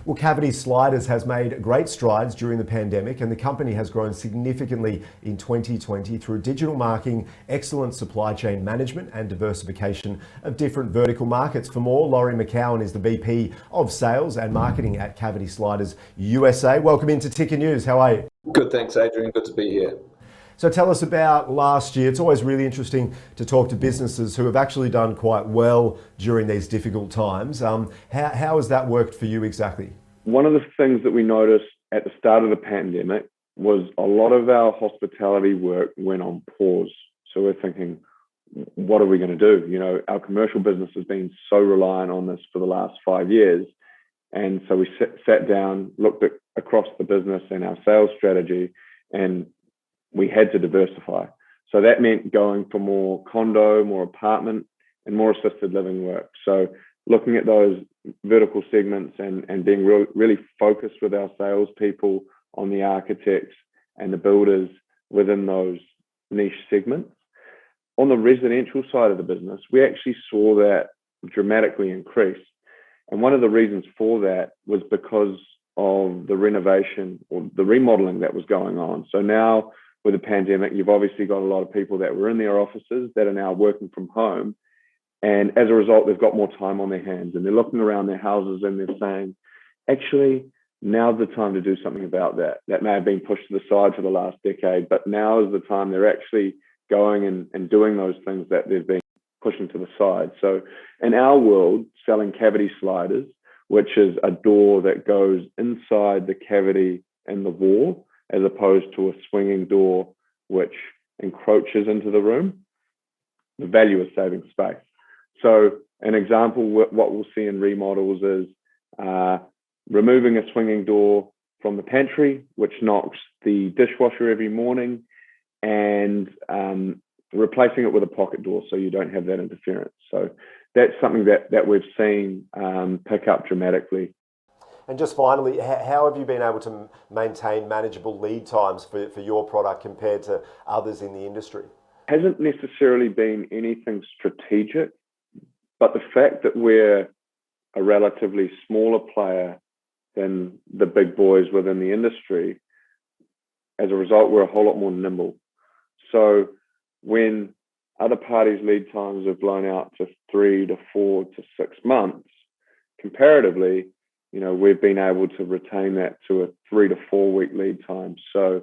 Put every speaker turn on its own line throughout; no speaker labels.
Well, Cavity Sliders has made great strides during the pandemic, and the company has grown significantly in 2020 through digital marketing, excellent supply chain management, and diversification of different vertical markets. For more, Laurie McCowan is the VP of Sales and Marketing at Cavity Sliders USA. Welcome into Ticker News. How are you?
Good, thanks, Adrian. Good to be here.
So tell us about last year. It's always really interesting to talk to businesses who have actually done quite well during these difficult times. How has that worked for you exactly?
One of the things that we noticed at the start of the pandemic was a lot of our hospitality work went on pause. So we're thinking, what are we going to do? You know, our commercial business has been so reliant on this for the last 5 years. And so we sat down, looked across the business and our sales strategy, and we had to diversify. So that meant going for more condo, more apartment, and more assisted living work. So looking at those vertical segments and being really focused with our salespeople on the architects and the builders within those niche segments. On the residential side of the business, we actually saw that dramatically increase. And one of the reasons for that was because of the renovation or the remodeling that was going on. So now, with the pandemic, you've obviously got a lot of people that were in their offices that are now working from home. And as a result, they've got more time on their hands and they're looking around their houses and they're saying, actually, now's the time to do something about that. That may have been pushed to the side for the last decade, but now is the time they're actually going and doing those things that they've been pushing to the side. So in our world, selling cavity sliders, which is a door that goes inside the cavity in the wall, as opposed to a swinging door which encroaches into the room, the value is saving space. So an example, what we'll see in remodels is removing a swinging door from the pantry, which knocks the dishwasher every morning, and replacing it with a pocket door so you don't have that interference. So that's something that we've seen pick up dramatically.
And just finally, how have you been able to maintain manageable lead times for your product compared to others in the industry?
Hasn't necessarily been anything strategic, but the fact that we're a relatively smaller player than the big boys within the industry, as a result, we're a whole lot more nimble. So when other parties' lead times have blown out to 3 to 4 to 6 months, comparatively, you know, we've been able to retain that to a 3 to 4 week lead time. So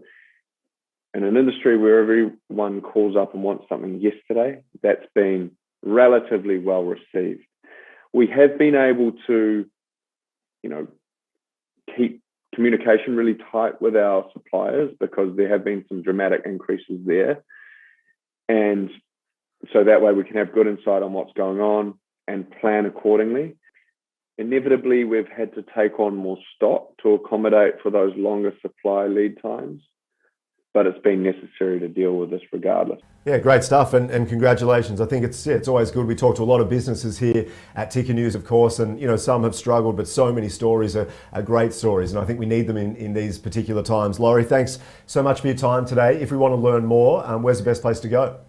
in an industry where everyone calls up and wants something yesterday, that's been relatively well received. We have been able to, you know, keep communication really tight with our suppliers because there have been some dramatic increases there. And so that way we can have good insight on what's going on and plan accordingly. Inevitably, we've had to take on more stock to accommodate for those longer supply lead times, but it's been necessary to deal with this regardless.
Yeah, great stuff, and congratulations. I think it's always good. We talk to a lot of businesses here at Ticker News, of course, and you know, some have struggled, but so many stories are great stories, and I think we need them in these particular times. Laurie, thanks so much for your time today. If we want to learn more, where's the best place to go?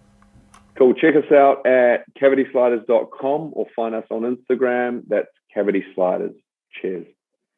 Cool. Check us out at cavitysliders.com or find us on Instagram. That's Cavity Sliders. Cheers.